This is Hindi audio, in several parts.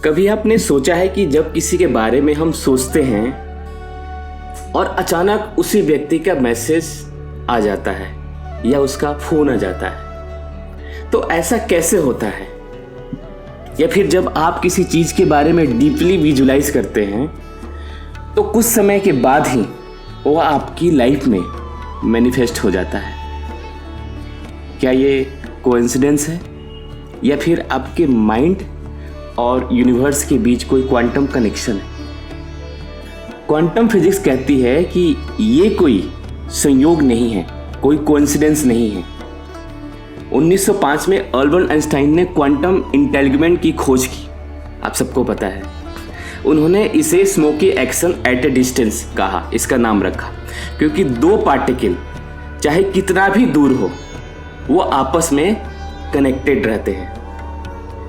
कभी आपने सोचा है कि जब किसी के बारे में हम सोचते हैं और अचानक उसी व्यक्ति का मैसेज आ जाता है या उसका फोन आ जाता है, तो ऐसा कैसे होता है? या फिर जब आप किसी चीज के बारे में डीपली विजुलाइज करते हैं तो कुछ समय के बाद ही वो आपकी लाइफ में मैनिफेस्ट हो जाता है। क्या ये कोइंसिडेंस है या फिर आपके माइंड और यूनिवर्स के बीच कोई क्वांटम कनेक्शन है? क्वांटम फिजिक्स कहती है कि ये कोई संयोग नहीं है, कोई कोइंसिडेंस नहीं है। 1905 में अल्बर्ट आइंस्टाइन ने क्वांटम इंटेंगलमेंट की खोज की, आप सबको पता है। उन्होंने इसे smoky action at A distance कहा, इसका नाम रखा, क्योंकि दो पार्टिकल चाहे कितना भी दूर हो वो आपस में कनेक्टेड रहते हैं।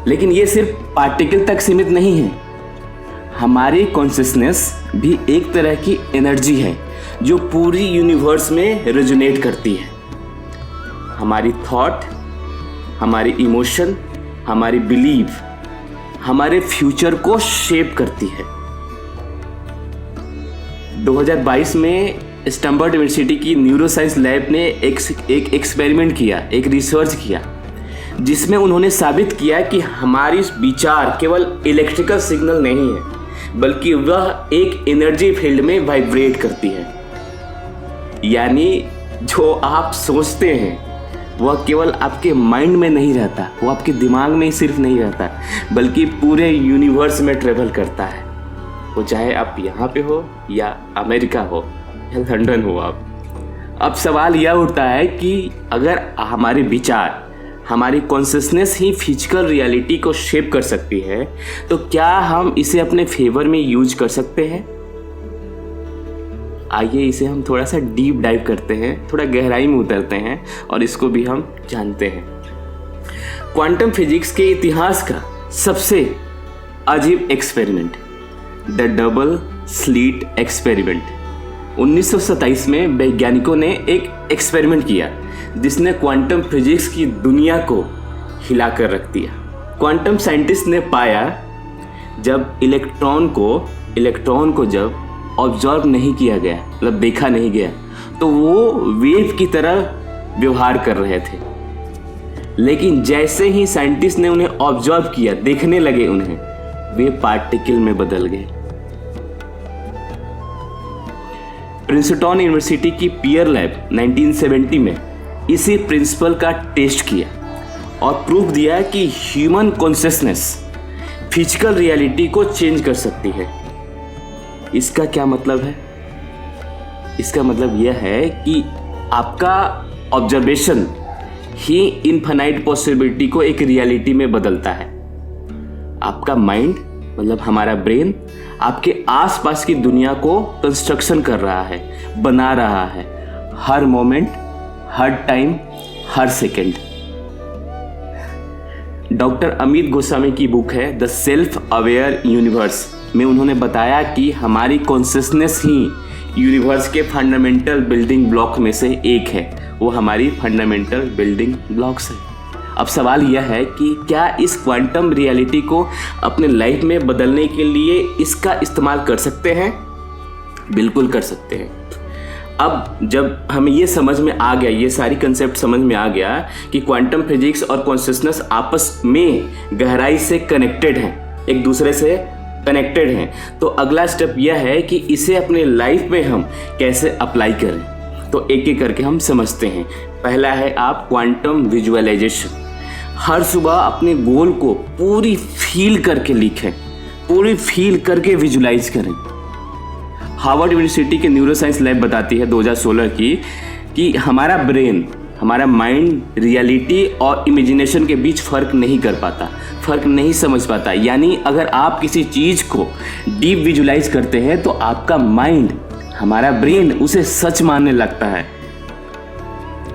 लेकिन ये सिर्फ पार्टिकल तक सीमित नहीं है, हमारी कॉन्शियसनेस भी एक तरह की एनर्जी है जो पूरी यूनिवर्स में रेजोनेट करती है। हमारी थॉट, हमारी इमोशन, हमारी बिलीफ हमारे फ्यूचर को शेप करती है। 2022 में स्टैनफोर्ड यूनिवर्सिटी की न्यूरोसाइंस लैब ने एक एक्सपेरिमेंट किया, एक रिसर्च किया, जिसमें उन्होंने साबित किया कि हमारी विचार केवल इलेक्ट्रिकल सिग्नल नहीं है, बल्कि वह एक एनर्जी फील्ड में वाइब्रेट करती है। यानी जो आप सोचते हैं वह केवल आपके माइंड में नहीं रहता, वो आपके दिमाग में ही सिर्फ नहीं रहता, बल्कि पूरे यूनिवर्स में ट्रेवल करता है। वो चाहे आप यहाँ पे हो या अमेरिका हो या लंदन हो आप। अब सवाल यह उठता है कि अगर हमारे विचार, हमारी कॉन्शियसनेस ही फिजिकल रियलिटी को शेप कर सकती है, तो क्या हम इसे अपने फेवर में यूज कर सकते हैं? आइए इसे हम थोड़ा सा डीप डाइव करते हैं, थोड़ा गहराई में उतरते हैं और इसको भी हम जानते हैं। क्वांटम फिजिक्स के इतिहास का सबसे अजीब experiment, the double slit experiment. 1927 में वैज्ञानिकों ने एक एक्सपेरिमेंट किया जिसने क्वांटम फिजिक्स की दुनिया को हिलाकर रख दिया। क्वांटम साइंटिस्ट ने पाया जब इलेक्ट्रॉन को जब ऑब्जर्व नहीं किया गया, मतलब देखा नहीं गया, तो वो वेव की तरह व्यवहार कर रहे थे। लेकिन जैसे ही साइंटिस्ट ने उन्हें ऑब्जर्व किया, देखने लगे उन्हें, वे पार्टिकल में बदल गए। प्रिंसटन यूनिवर्सिटी की पियर लैब 1970 में इसी प्रिंसिपल का टेस्ट किया और प्रूफ दिया कि ह्यूमन कॉन्शियसनेस फिजिकल रियलिटी को चेंज कर सकती है। इसका क्या मतलब है? इसका मतलब यह है कि आपका ऑब्जर्वेशन ही इनफाइनाइट पॉसिबिलिटी को एक रियलिटी में बदलता है। आपका माइंड, मतलब हमारा ब्रेन, आपके आसपास की दुनिया को कंस्ट्रक्शन कर रहा है, बना रहा है, हर मोमेंट, हर टाइम, हर सेकेंड। डॉक्टर अमित गोस्वामी की बुक है द सेल्फ अवेयर यूनिवर्स में उन्होंने बताया कि हमारी कॉन्शियसनेस ही यूनिवर्स के फंडामेंटल बिल्डिंग ब्लॉक में से एक है। वो हमारी फंडामेंटल बिल्डिंग ब्लॉक्स है। अब सवाल यह है कि क्या इस क्वांटम रियलिटी को अपने लाइफ में बदलने के लिए इसका इस्तेमाल कर सकते हैं? बिल्कुल कर सकते हैं। अब जब हमें ये समझ में आ गया, ये सारी कंसेप्ट समझ में आ गया कि क्वांटम फिजिक्स और कॉन्शियसनेस आपस में गहराई से कनेक्टेड हैं, एक दूसरे से कनेक्टेड हैं, तो अगला स्टेप यह है कि इसे अपने लाइफ में हम कैसे अप्लाई करें। तो एक एक करके हम समझते हैं। पहला है आप क्वांटम विजुअलाइजेशन। हर सुबह अपने गोल को पूरी फील करके लिखें, पूरी फील करके विजुलाइज करें। हार्वर्ड यूनिवर्सिटी के न्यूरोसाइंस लैब बताती है 2016 की कि हमारा ब्रेन, हमारा माइंड रियलिटी और इमेजिनेशन के बीच फ़र्क नहीं कर पाता, फ़र्क नहीं समझ पाता। यानी अगर आप किसी चीज़ को डीप विजुलाइज करते हैं तो आपका माइंड, हमारा ब्रेन उसे सच मानने लगता है।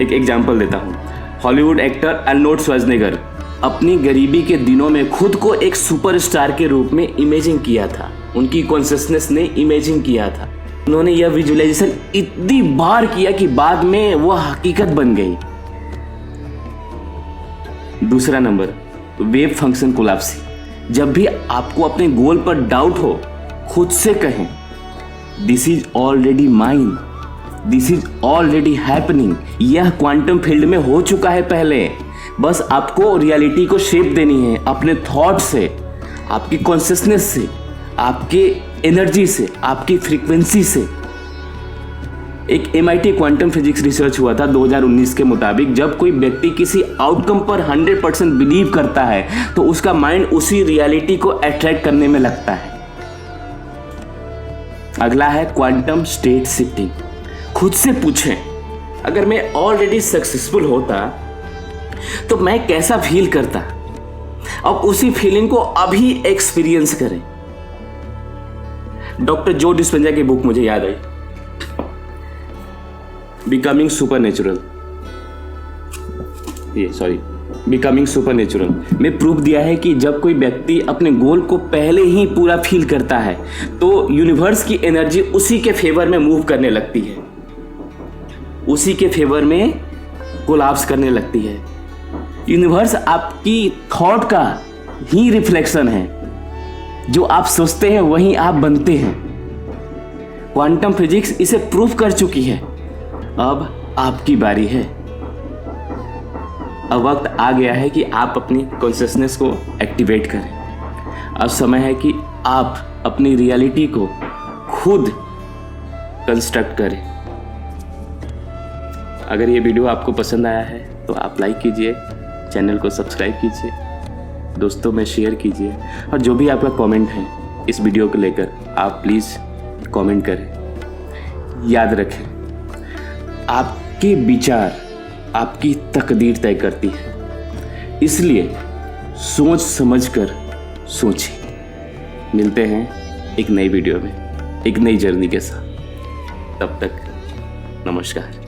एक एग्जांपल देता हूँ। हॉलीवुड एक्टर अर्नोल्ड श्वार्ज़नेगर अपनी गरीबी के दिनों में खुद को एक सुपरस्टार के रूप में इमेजिन किया था। उनकी कॉन्शियसनेस ने इमेजिन किया था। उन्होंने यह विजुअलाइजेशन इतनी बार किया कि बाद में वह हकीकत बन गई। दूसरा नंबर, वेव फंक्शन कोलैप्स। जब भी आपको अपने गोल पर डाउट हो, खुद से कहें, this is already mine, this is already happening. यह क्वांटम फील्ड में हो चुका है पहले, बस आपको रियलिटी को शेप देनी है अपने थॉट से, आपकी कॉन्शियसनेस से, आपके एनर्जी से, आपकी फ्रीक्वेंसी से। एक MIT क्वांटम फिजिक्स रिसर्च हुआ था 2019 के मुताबिक, जब कोई व्यक्ति किसी आउटकम पर 100% बिलीव करता है तो उसका माइंड उसी रियलिटी को अट्रैक्ट करने में लगता है। अगला है क्वांटम स्टेट शिफ्टिंग। खुद से पूछें, अगर मैं ऑलरेडी सक्सेसफुल होता तो मैं कैसा फील करता। अब उसी फीलिंग को अभी एक्सपीरियंस करें। डॉक्टर जो डिस्पेंजा की बुक मुझे याद आई, बिकमिंग सुपरनेचुरल, बिकमिंग सुपरनेचुरल में प्रूफ दिया है कि जब कोई व्यक्ति अपने गोल को पहले ही पूरा फील करता है तो यूनिवर्स की एनर्जी उसी के फेवर में मूव करने लगती है, उसी के फेवर में कोलैप्स करने लगती है। यूनिवर्स आपकी थॉट का ही रिफ्लेक्शन है, जो आप सोचते हैं वही आप बनते हैं। क्वांटम फिजिक्स इसे प्रूफ कर चुकी है। अब आपकी बारी है। अब वक्त आ गया है कि आप अपनी कॉन्शियसनेस को एक्टिवेट करें। अब समय है कि आप अपनी रियलिटी को खुद कंस्ट्रक्ट करें। अगर ये वीडियो आपको पसंद आया है तो आप लाइक कीजिए, चैनल को सब्सक्राइब कीजिए, दोस्तों में शेयर कीजिए, और जो भी आपका कमेंट है इस वीडियो को लेकर आप प्लीज़ कमेंट करें। याद रखें, आपके विचार आपकी तकदीर तय करती है, इसलिए सोच समझकर सोचिए। मिलते हैं एक नई वीडियो में, एक नई जर्नी के साथ। तब तक नमस्कार।